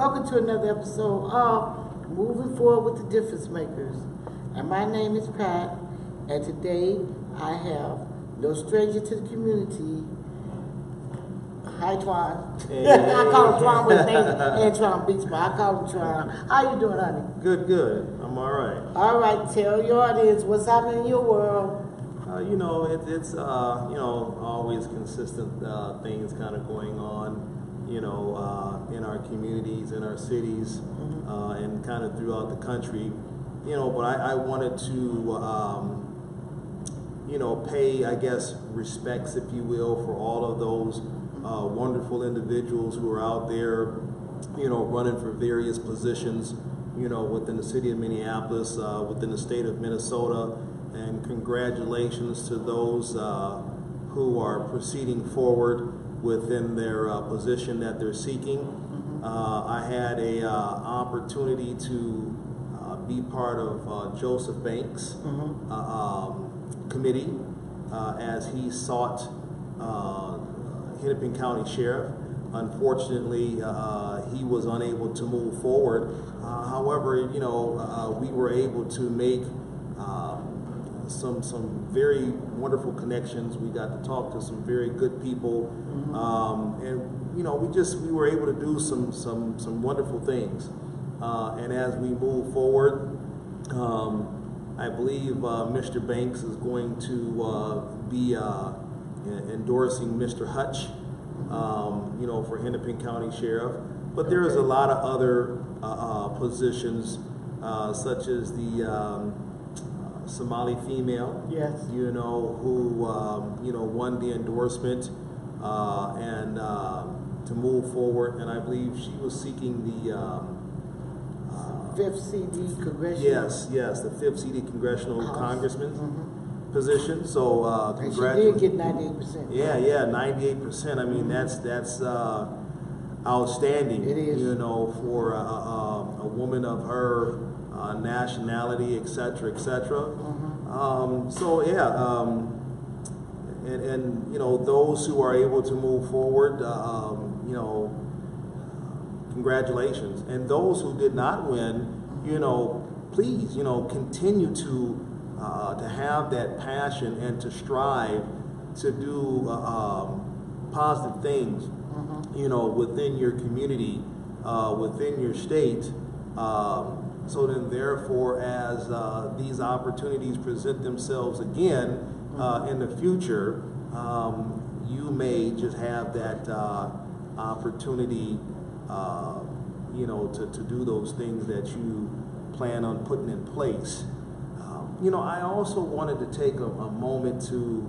Welcome to another episode of Moving Forward with the Difference Makers. And my name is Pat, and today I have no stranger to the community. Hi, Twan. Hey. I call him Twan, but his name Antwan beats me. I call him Twan. How you doing, honey? Good. I'm all right. All right, tell your audience what's happening in your world. It's always consistent things kind of going on, in our communities, in our cities, and kind of throughout the country. But I wanted to, pay, I guess, respects, if you will, for all of those wonderful individuals who are out there, running for various positions, within the city of Minneapolis, within the state of Minnesota. And congratulations to those who are proceeding forward within their position that they're seeking. I had a opportunity to be part of Joseph Banks' committee as he sought Hennepin County Sheriff. Unfortunately, he was unable to move forward. However, we were able to make some very wonderful connections. We got to talk to some very good people, and we were able to do some wonderful things. And as we move forward, I believe Mr. Banks is going to be endorsing Mr. Hutch, for Hennepin County Sheriff. But there is a lot of other positions, such as the Somali female, Yes. who won the endorsement and to move forward, and I believe she was seeking the 5th CD congressional. yes, the 5th CD congressional congressman position. So And she did get 98%. Yeah, 98%. I mean, that's outstanding. It is. For a woman of her nationality, etc., etc. And those who are able to move forward, congratulations. And those who did not win, please, continue to have that passion and to strive to do positive things, within your community, within your state. So then, therefore, as these opportunities present themselves again in the future, you may just have that opportunity, to do those things that you plan on putting in place. I also wanted to take a moment to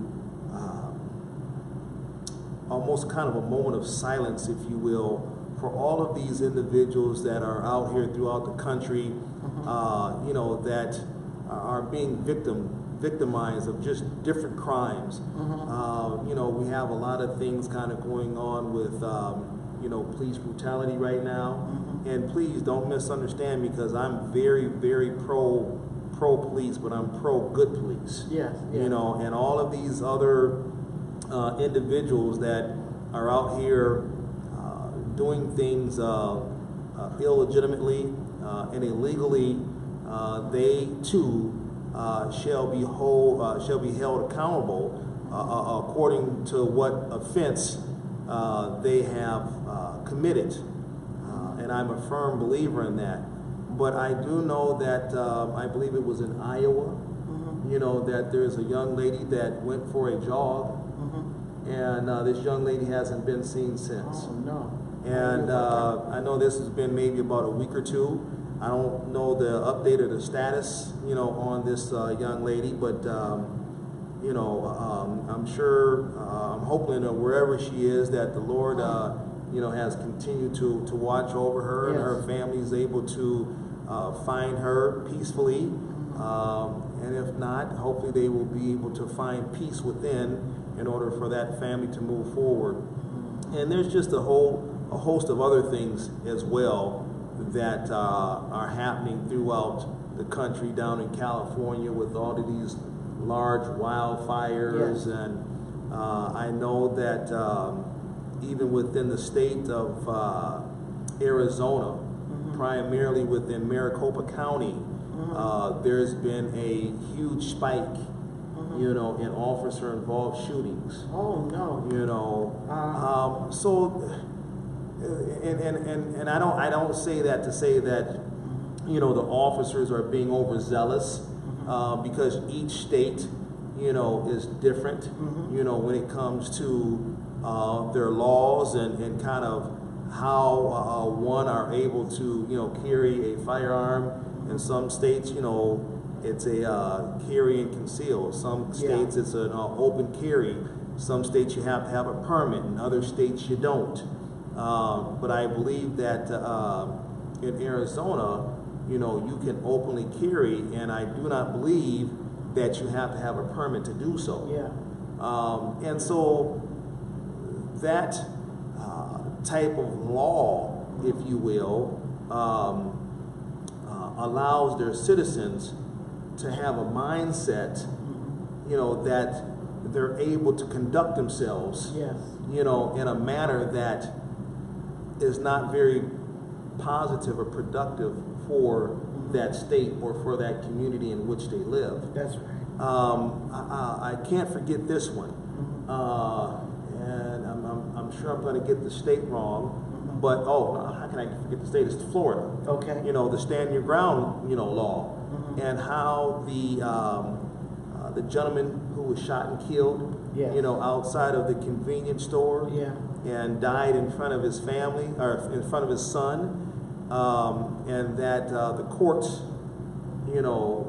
almost kind of a moment of silence, if you will, for all of these individuals that are out here throughout the country, that are being victimized of just different crimes. We have a lot of things kind of going on with, police brutality right now. And please don't misunderstand, because I'm very, very pro police, but I'm pro good police. Yes. And all of these other individuals that are out here doing things illegitimately and illegally, they too shall be held accountable according to what offense they have committed. And I'm a firm believer in that. But I do know that I believe it was in Iowa, that there's a young lady that went for a jog, and this young lady hasn't been seen since. Oh, no. And I know this has been maybe about a week or two. I don't know the update or the status, on this young lady, but I'm sure, I'm hoping that wherever she is, that the Lord, has continued to watch over her, and her family is able to find her peacefully. And if not, hopefully they will be able to find peace within in order for that family to move forward. And there's just a host of other things as well that are happening throughout the country, down in California, with all of these large wildfires. And I know that even within the state of Arizona, primarily within Maricopa County, there's been a huge spike, you know, in officer-involved shootings. Oh no. You know, so, and I don't say that to say that, you know, the officers are being overzealous, because each state, you know, is different, you know, when it comes to their laws and kind of how one are able to, you know, carry a firearm. In some states, you know, it's a carry and conceal. Some states it's an open carry. Some states you have to have a permit. In other states you don't. But I believe that in Arizona, you know, you can openly carry, and I do not believe that you have to have a permit to do so. Yeah. And so that type of law, if you will, allows their citizens to have a mindset, you know, that they're able to conduct themselves, Yes. you know, in a manner that is not very positive or productive for that state or for that community in which they live. That's right. I can't forget this one, and I'm sure I'm going to get the state wrong, but how can I forget the state? It's Florida. Okay. You know, the stand your ground, you know, law, and how the gentleman who was shot and killed, Yes. you know, outside of the convenience store, Yeah. and died in front of his family or in front of his son, and that the courts, you know,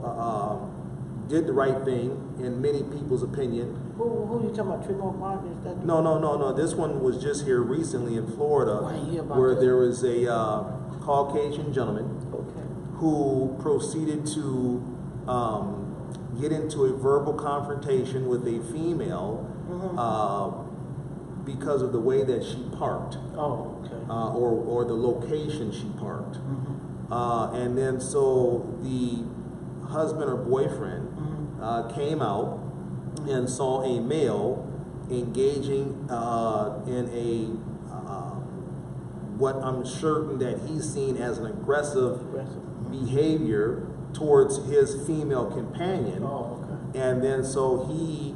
did the right thing in many people's opinion. Who you talking about? Trayvon Martin? Is that? No. This one was just here recently in Florida, Oh, I hear about where that. there was a Caucasian gentleman Okay. who proceeded to get into a verbal confrontation with a female because of the way that she parked, Oh, okay. or the location she parked. And then so the husband or boyfriend came out and saw a male engaging in a what I'm certain that he's seen as an aggressive behavior towards his female companion. Oh, okay. And then so he,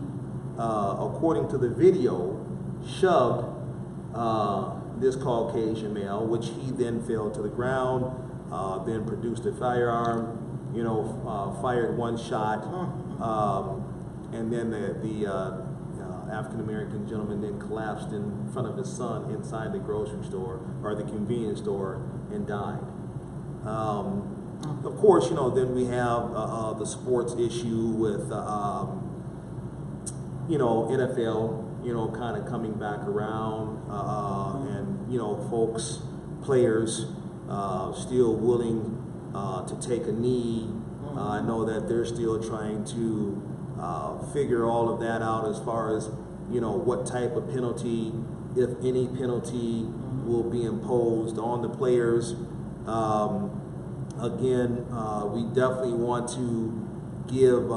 according to the video, shoved this Caucasian male, which he then fell to the ground, then produced a firearm, you know, fired one shot, and then the African-American gentleman then collapsed in front of his son inside the grocery store or the convenience store and died. Of course, you know, then we have the sports issue with, you know, NFL, you know, kind of coming back around, and, you know, folks, players, still willing to take a knee. I know that they're still trying to figure all of that out as far as, you know, what type of penalty, if any penalty, will be imposed on the players. Again, we definitely want to give,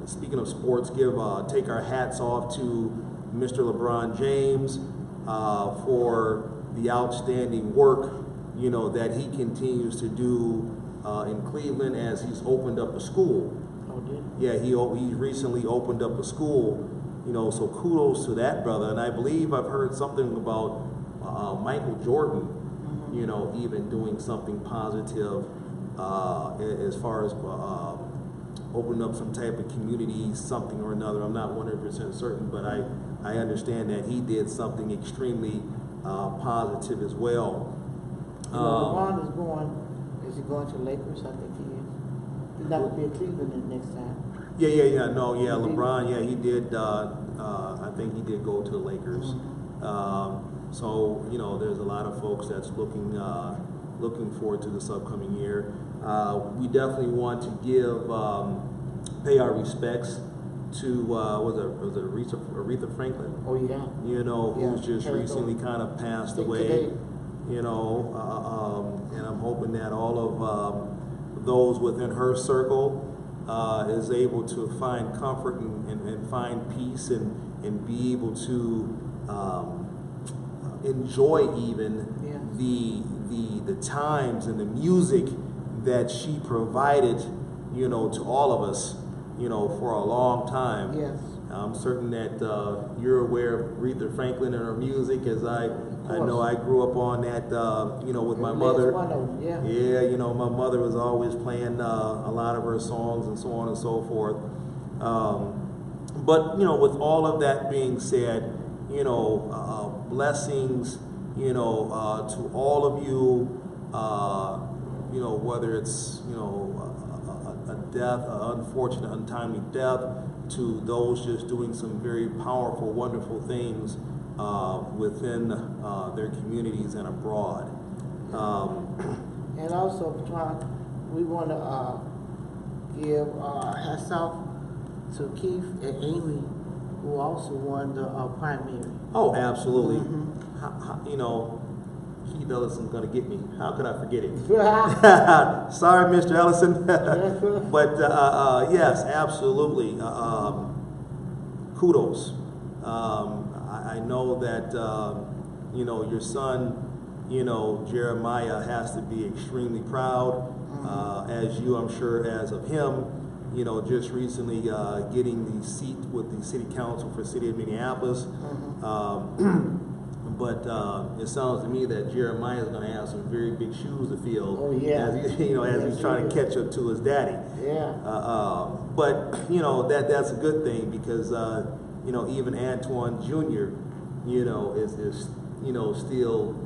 speaking of sports, take our hats off to Mr. LeBron James for the outstanding work, you know, that he continues to do in Cleveland as he's opened up a school. Oh, did? Yeah, he recently opened up a school, you know, so kudos to that brother. And I believe I've heard something about Michael Jordan, you know, even doing something positive as far as opening up some type of community, something or another. I'm not 100% certain, but I understand that he did something extremely positive as well. LeBron is he going to Lakers? I think he is. He's not going to be at Cleveland next time. Yeah. No, yeah, LeBron, yeah, he did. I think he did go to the Lakers. So, you know, there's a lot of folks that's looking forward to this upcoming year. We definitely want to pay our respects to was it Aretha Franklin? Oh yeah. You know, who's Yeah, just terrible. recently kind of passed Think away. today. You know, and I'm hoping that all of those within her circle is able to find comfort and find peace and be able to enjoy even the times and the music that she provided, you know, to all of us, you know, for a long time. Yes. I'm certain that you're aware of Aretha Franklin and her music, as I know I grew up on that, you know, with my mother. One of them, yeah. Yeah, you know, my mother was always playing a lot of her songs and so on and so forth. But, you know, with all of that being said, you know, blessings, you know, to all of you, you know, whether it's, you know, a death, an unfortunate, untimely death, to those just doing some very powerful, wonderful things within their communities and abroad. And also, Patron, we want to give hats off to Keith and Amy, who also won the primary. Oh, absolutely. You know, Keith Ellison's going to get me. How could I forget it? Sorry, Mr. Ellison. But yes, absolutely. Kudos. I know that, you know, your son, you know, Jeremiah has to be extremely proud, as you, I'm sure, as of him, you know, just recently getting the seat with the city council for the city of Minneapolis. But it sounds to me that Jeremiah is going to have some very big shoes to fill. Oh, yeah. As he, you know, as he's trying to catch up to his daddy. Yeah. But you know, that's a good thing, because you know, even Antoine Jr., you know, is you know, still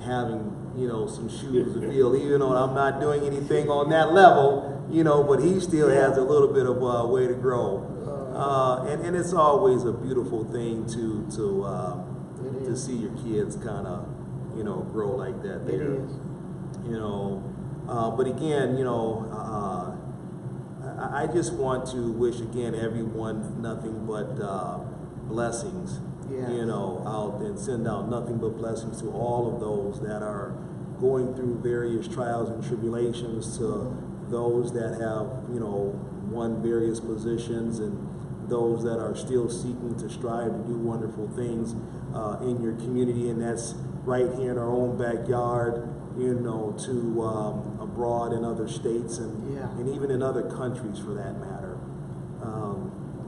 having, you know, some shoes to fill, even though I'm not doing anything on that level, you know, but he still has a little bit of way to grow. And it's always a beautiful thing to see your kids kind of, you know, grow like that there. It is. You know, but again, you know, I just want to wish again everyone nothing but blessings. Yeah. You know, out and send out nothing but blessings to all of those that are going through various trials and tribulations, to those that have, you know, won various positions, and those that are still seeking to strive to do wonderful things in your community, and that's right here in our own backyard, you know, to abroad in other states, and even in other countries for that matter.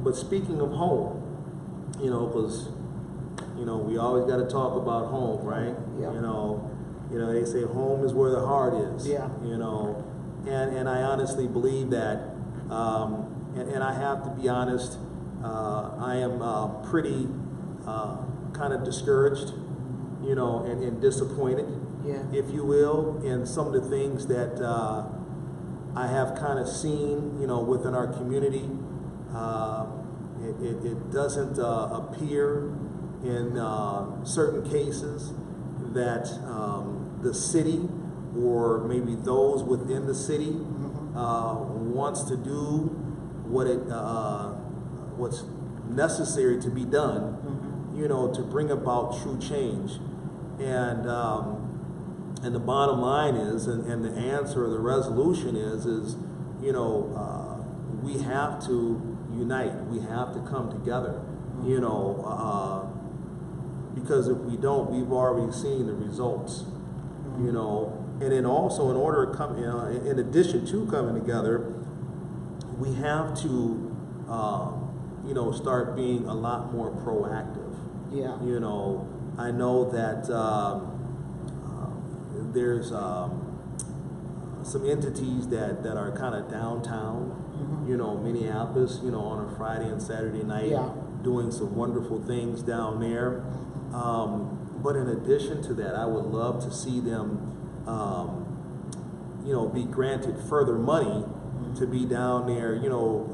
But speaking of home, you know, because, you know, we always got to talk about home, right? Yeah. You know, they say home is where the heart is. Yeah. You know, and I honestly believe that, and I have to be honest, I am pretty kind of discouraged, you know, and disappointed, if you will, in some of the things that I have kind of seen, you know, within our community. It doesn't appear in certain cases that the city, or maybe those within the city, wants to do what's necessary to be done, you know, to bring about true change. And the bottom line is, and the answer or the resolution is, you know, we have to unite. We have to come together, you know, because if we don't, we've already seen the results, you know. And then also, in order to come, in addition to coming together, we have to, you know, start being a lot more proactive. Yeah. You know, I know that there's some entities that are kind of downtown, you know, Minneapolis, you know, on a Friday and Saturday night, doing some wonderful things down there. But in addition to that, I would love to see them, you know, be granted further money to be down there, you know,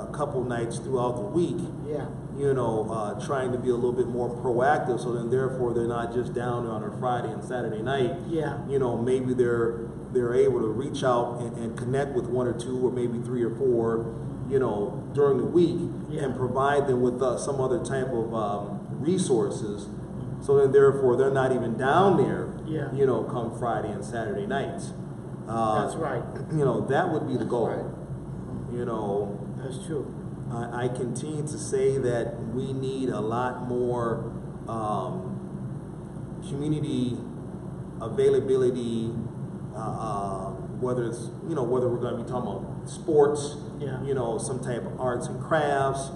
a couple nights throughout the week, you know, trying to be a little bit more proactive, so then therefore they're not just down on a Friday and Saturday night. You know, maybe they're able to reach out and connect with one or two, or maybe three or four, you know, during the week, and provide them with some other type of resources, so then therefore they're not even down there, you know, come Friday and Saturday nights. That's right. You know, that would be the goal. Right. You know, that's true. I continue to say that we need a lot more community availability, whether it's, whether we're going to be talking about sports, some type of arts and crafts,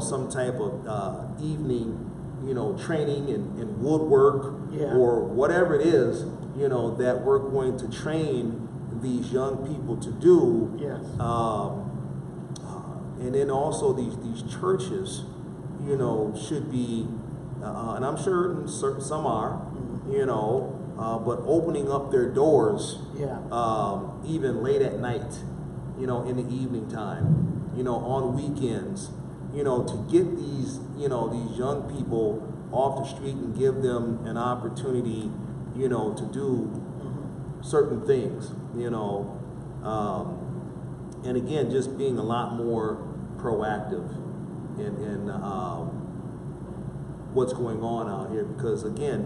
some type of evening, training in woodwork, or whatever it is, that we're going to train these young people to do. Yes. And then also these churches, should be, and I'm sure some are, but opening up their doors, even late at night, in the evening time, on weekends, to get these, these young people off the street and give them an opportunity, to do certain things, and again, just being a lot more proactive in what's going on out here, because again,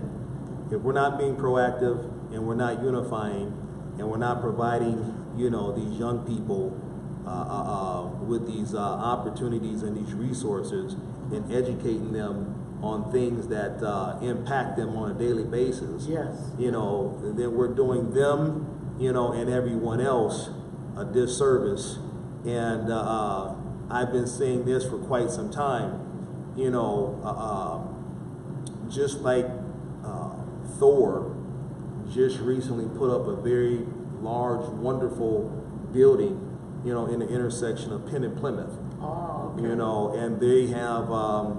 if we're not being proactive and we're not unifying and we're not providing, these young people with these opportunities and these resources and educating them on things that impact them on a daily basis, then we're doing them, and everyone else a disservice. And I've been saying this for quite some time, just like Thor just recently put up a very large, wonderful building, in the intersection of Penn and Plymouth. Oh, okay. And they have,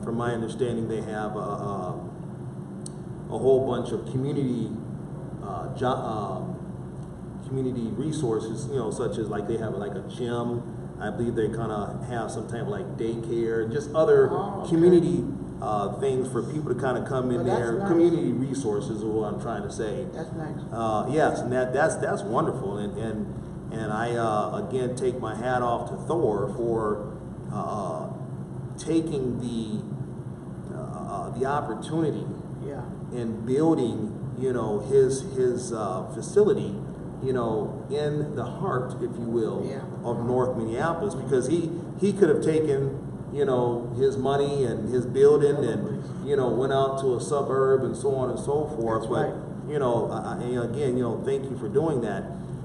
from my understanding, they have a whole bunch of community community resources, such as like they have like a gym. I believe they kind of have some type of like daycare and just other community things for people to kind of come in there. Nice. Community resources is what I'm trying to say. That's nice. Yes, and that's wonderful. And I again take my hat off to Thor for taking the opportunity and building his facility in the heart, if you will, of North Minneapolis, because he could have taken his money and his building and went out to a suburb and so on and so forth. That's but right. again, thank you for doing that.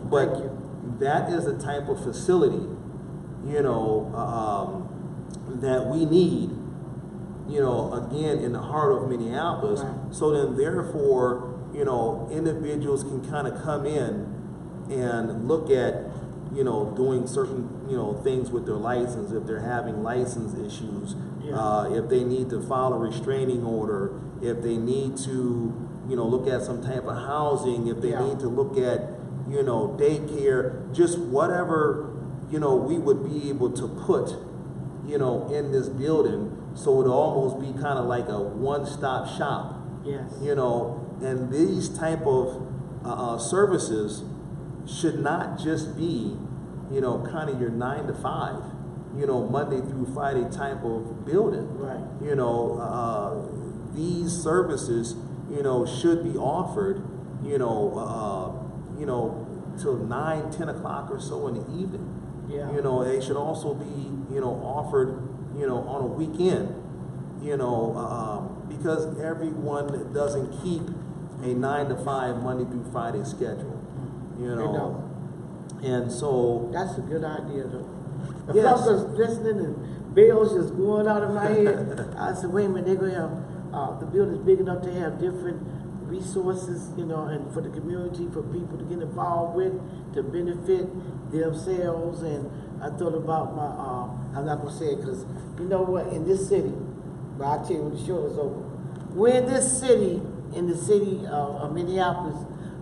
But that is the type of facility that we need, again, in the heart of Minneapolis. Right. So then therefore, individuals can kind of come in and look at, doing certain, things with their license, if they're having license issues, if they need to file a restraining order, if they need to, look at some type of housing, if they need to look at, daycare, just whatever, we would be able to put, in this building, so it almost be kind of like a one-stop shop. Yes. And these type of services should not just be, kind of your 9 to 5, Monday through Friday type of building. Right. These services, should be offered, till 9, 10 o'clock or so in the evening. Yeah. They should also be, offered, on a weekend, because everyone doesn't keep a 9 to 5 Monday through Friday schedule, They don't. And so That's a good idea, though. If Yes. I was listening and bells just going out of my head, I said, wait a minute, they're going to have, the building's big enough to have different resources, and for the community, for people to get involved with, to benefit themselves. And I thought about my, I'm not going to say it because, you know what, in this city, but I'll tell you when the show is over, we're in this city, in the city of Minneapolis,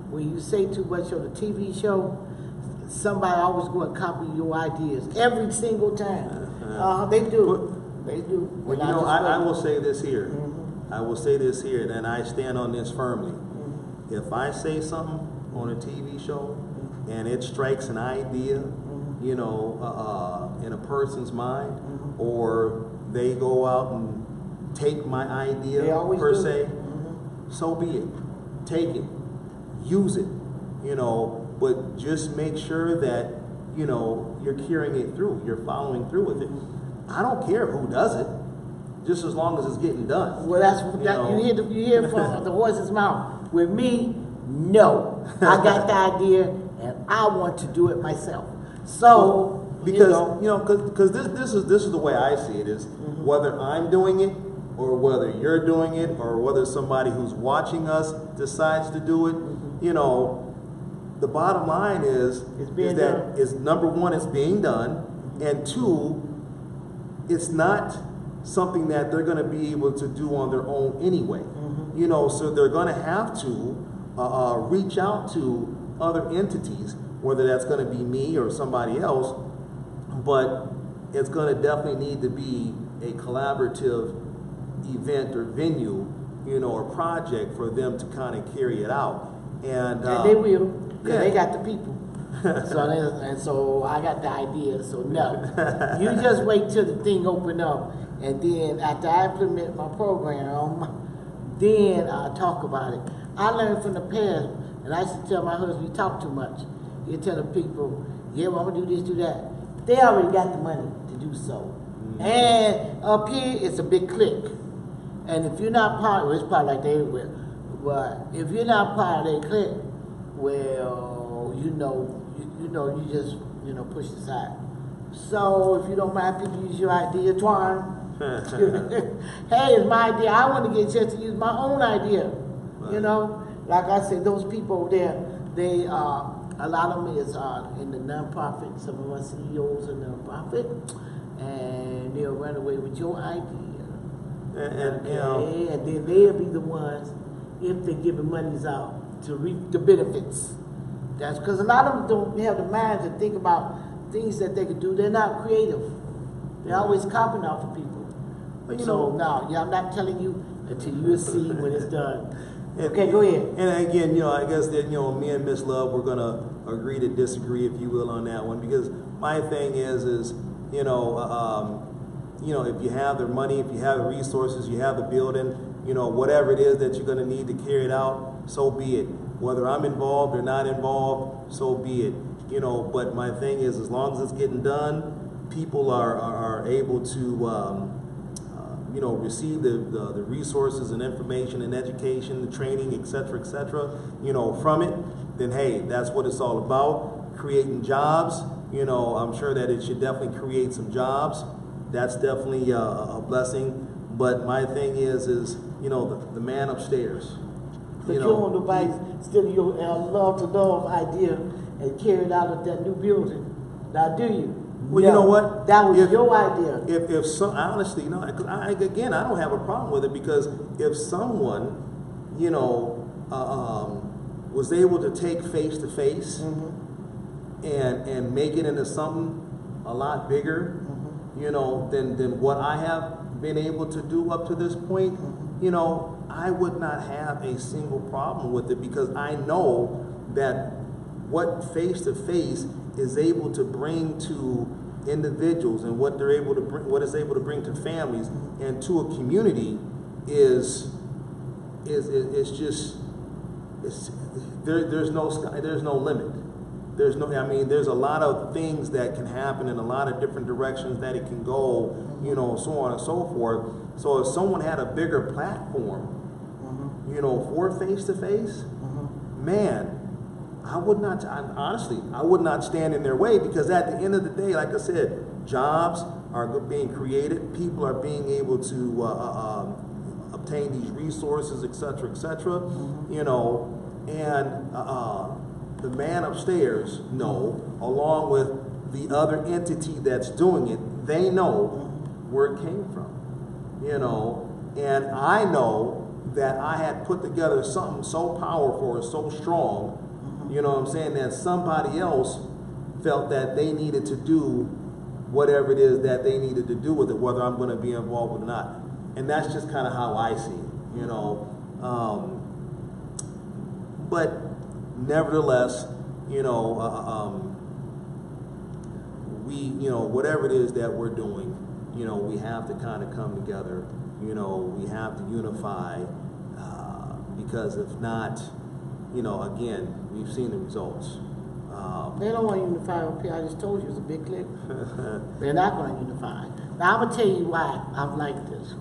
when you say too much on the TV show, somebody always go and copy your ideas every single time. They do. They do. Well, I will say this here. I will say this here, and I stand on this firmly. If I say something on a TV show and it strikes an idea, in a person's mind, or they go out and take my idea per se, so be it. Take it. Use it. But just make sure that, you're carrying it through. You're following through with it. I don't care who does it, just as long as it's getting done. Well, you hear from the horse's mouth. With me, no, I got the idea and I want to do it myself. So, because because this is the way I see it is whether I'm doing it or whether you're doing it or whether somebody who's watching us decides to do it, the bottom line is that is number one, it's being done, and two, it's not something that they're going to be able to do on their own anyway. So they're going to have to reach out to other entities, whether that's going to be me or somebody else, but it's going to definitely need to be a collaborative event or venue, or project for them to kind of carry it out. And they will, because they got the people. So I got the idea. So no, you just wait till the thing open up, and then after I implement my program, then I'll talk about it. I learned from the past, and I used to tell my husband, "You talk too much." You tell the people, "Yeah, well, I'm gonna do this, do that." They already got the money to do so. And up here, it's a big clique. And if you're not part, well, it's probably like they will. But if you're not part of their clique, well, you just push it aside. So if you don't mind, people use your idea, Twan. Hey, it's my idea. I want to get a chance to use my own idea. Right. Like I said, those people over there, they a lot of them is in the nonprofit. Some of us CEOs are nonprofit, and they'll run away with your idea. And then they'll be the ones, if they're giving monies out, to reap the benefits. That's because a lot of them don't have the mind to think about things that they could do. They're not creative. They're always copying off of people. But I'm not telling you until you see when it's done. Okay, go ahead. And again, I guess that me and Miss Love, we're gonna agree to disagree, if you will, on that one, because my thing is if you have the money, if you have the resources, you have the building, whatever it is that you're going to need to carry it out, so be it. Whether I'm involved or not involved, so be it. But my thing is, as long as it's getting done, people are able to, receive the resources and information and education, the training, et cetera, from it, then hey, that's what it's all about. Creating jobs, I'm sure that it should definitely create some jobs. That's definitely a blessing. But my thing is the man upstairs. But you don't want nobody stealing your love to love idea and carry it out of that new building. Now, do you? Well, you know what? That was your idea. If some, honestly, cause I don't have a problem with it, because if someone, was able to take face to face and make it into something a lot bigger, than what I have been able to do up to this point, I would not have a single problem with it, because I know that what face to face is able to bring to individuals and what they're able to bring, what it's able to bring to families and to a community is just there's no sky, there's no limit. There's a lot of things that can happen in a lot of different directions that it can go, so on and so forth. So if someone had a bigger platform, for face to face, man, I would not stand in their way, because at the end of the day, like I said, jobs are being created, people are being able to obtain these resources, et cetera, and the man upstairs along with the other entity that's doing it, they know where it came from, and I know that I had put together something so powerful and so strong, that somebody else felt that they needed to do whatever it is that they needed to do with it, whether I'm going to be involved or not. And that's just kind of how I see it, but nevertheless, whatever it is that we're doing, we have to kind of come together, we have to unify, because if not, again, we've seen the results. They don't want to unify up here. I just told you it's a big clique. They're not going to unify. Now, I'm going to tell you why I'm like this.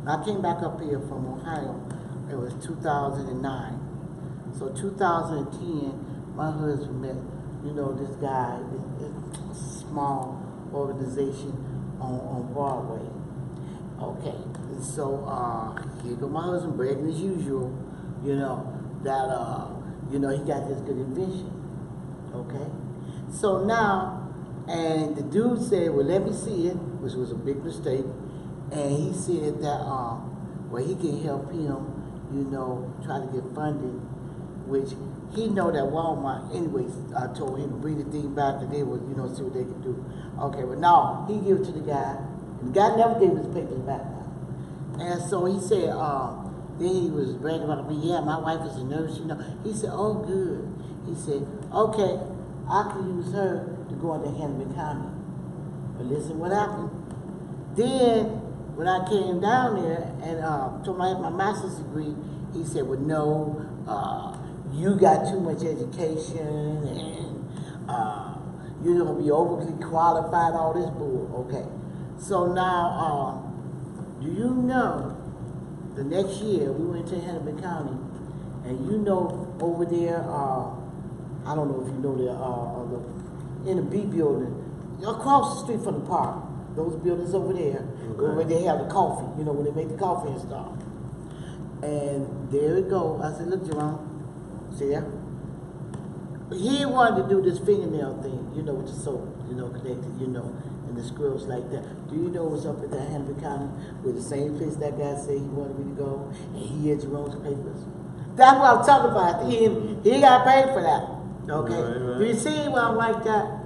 I came back up here from Ohio. It was 2009. So 2010, my husband met, this guy, this small organization on Broadway. Okay, and so here go my husband bragging as usual, that he got this good invention. Okay, so now, and the dude said, well, let me see it, which was a big mistake, and he said that he can help him, try to get funding, which he know that Walmart, anyways, told him to bring the thing back and they would, see what they could do. Okay, but no, he gave it to the guy, and the guy never gave his papers back now. And so he said, then he was bragging about me, yeah, my wife is a nurse, He said, oh, good. He said, okay, I can use her to go into Hennepin County. But listen what happened. Then, when I came down there and told him I had my master's degree, he said, well, no, you got too much education and you're going to be overly qualified, all this bull. Okay. So now, do you know, the next year we went to Hennepin County, and over there, I don't know if you know in the B building, across the street from the park, those buildings over there, where they have the coffee, when they make the coffee and stuff. And there it go. I said, look, Jerome, see there? He wanted to do this fingernail thing, with the soap, connected, and the squirrels like that. Do you know what's up at that Hennepin County with the same place that guy said he wanted me to go, and he had Jerome's papers? That's what I'm talking about. He got paid for that. Okay. Right. Do you see why I'm like that?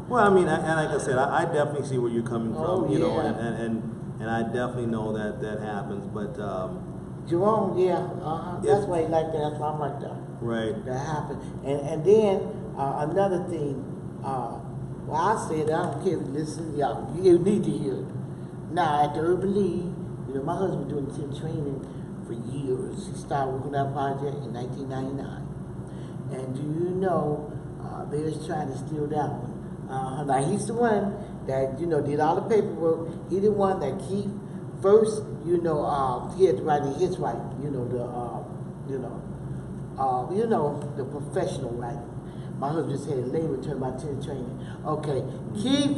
Well, I mean, and like I said, I definitely see where you're coming from, and I definitely know that happens, but Jerome, that's why he like that. That's why I'm like that. Right. That happened, and then another thing. Well, I said I don't care if you listen, y'all. You need to hear it. Now at the Urban League, my husband doing the training for years. He started working on that project in 1999, and do you know they was trying to steal that one? Now he's the one that did all the paperwork. He the one that keep first. He had to write his right. The professional writing. My husband said labor turn my training. Okay, Keith,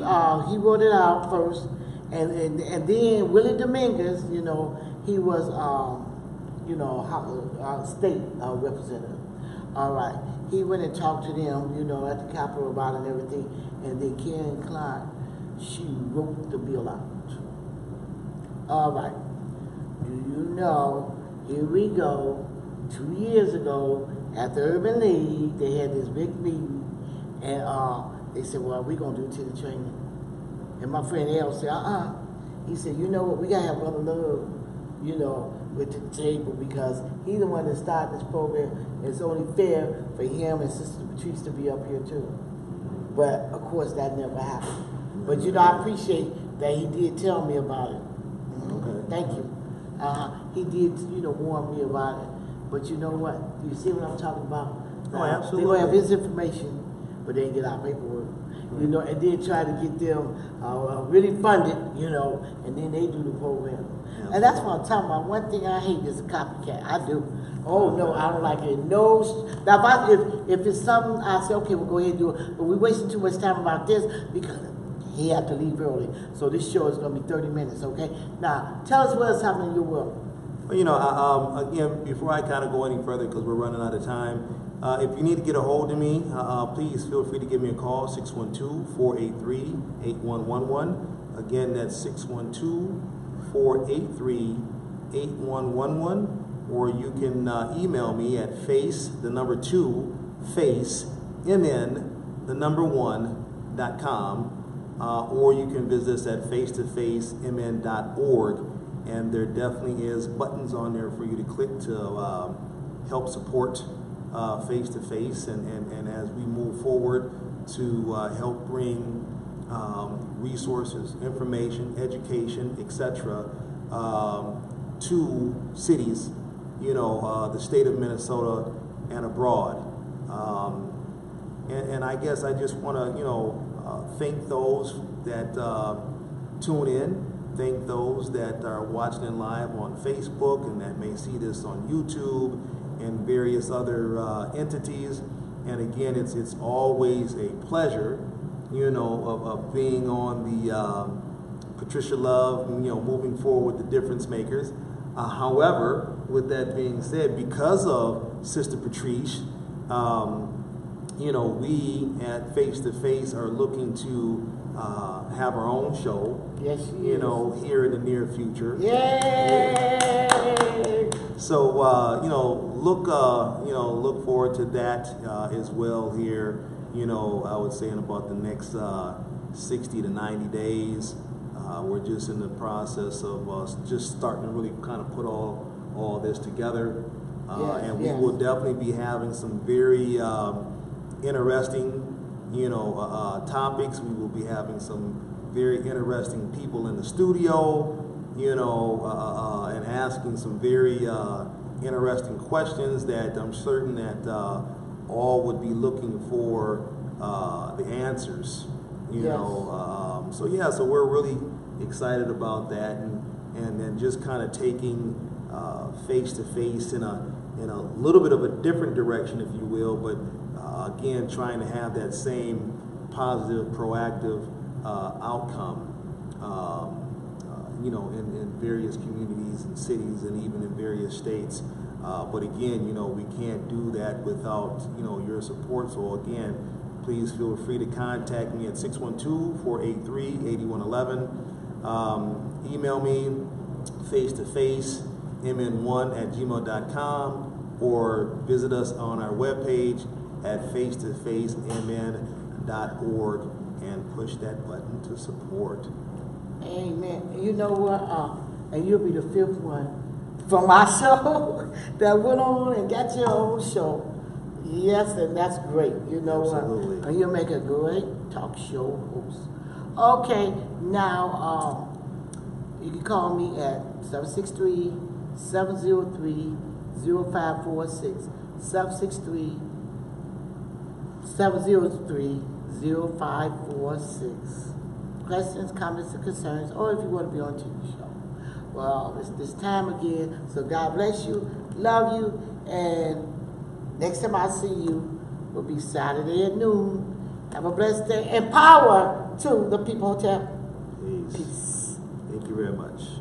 he wrote it out first, and then Willie Dominguez, he was state representative. All right, he went and talked to them, at the Capitol about it and everything, and then Karen Clark, she wrote the bill out. All right, do you know? Here we go. 2 years ago, at the Urban League, they had this big meeting, and they said, well, we're going to do teacher training. And my friend Al said, He said, you know what, we got to have Brother Love, with the table, because he's the one that started this program. It's only fair for him and Sister Patrice to be up here, too. But, of course, that never happened. But, I appreciate that he did tell me about it. Okay. Thank you. He did, warn me about it. But you know what? You see what I'm talking about? Oh, absolutely. They're going to have his information, but they ain't get our paperwork. And then try to get them really funded, and then they do the program. Yeah. And that's what I'm talking about. One thing I hate is a copycat. I do. Oh, no, I don't like it. No. Now, if it's something, I say, okay, we'll go ahead and do it. But we're wasting too much time about this because he had to leave early. So this show is going to be 30 minutes, okay? Now, tell us what's happening in your world. Again, before I kind of go any further, because we're running out of time, if you need to get a hold of me, please feel free to give me a call, 612-483-8111. Again, that's 612-483-8111. Or you can email me at face1.com, or you can visit us at face2facemn.org. And there definitely is buttons on there for you to click to help support Face to Face, and as we move forward to help bring resources, information, education, etc. To cities, the state of Minnesota and abroad. And I guess I just want to, thank those that tune in. Thank those that are watching it live on Facebook and that may see this on YouTube and various other entities. And again, it's always a pleasure, you know, of being on the Patricia Love, you know, moving forward with the Difference Makers. However, with that being said, because of Sister Patrice, you know, we at Face to Face are looking to have our own show. Yes, she you is. know, here in the near future. Yay! So look forward to that as well here. You know, I would say in about the next 60 to 90 days. We're just in the process of just starting to really kind of put all this together, and we will definitely be having some very interesting, you know, topics. We will be having some very interesting people in the studio, you know, and asking some very interesting questions that I'm certain that all would be looking for the answers, you know. So we're really excited about that, and then just kind of taking Face to Face in a little bit of a different direction, if you will, but again, trying to have that same positive, proactive outcome, you know, in various communities and cities and even in various states. But again, you know, we can't do that without, you know, your support. So again, please feel free to contact me at 612-483-8111. Email me facetofacemn1@gmail.com, or visit us on our webpage at facetofacemn.org and push that button to support. Amen. You know what? And you'll be the fifth one from our show that went on and got your own show. Yes, and that's great. You know what? And you'll make a great talk show host. Okay, now you can call me at 763-703-0546. 763-703-0546. Questions, comments, and concerns, or if you want to be on a TV show. Well, it's this time again, so God bless you, love you, and next time I see you will be Saturday at noon. Have a blessed day, and power to the People Hotel. Peace. Thank you very much.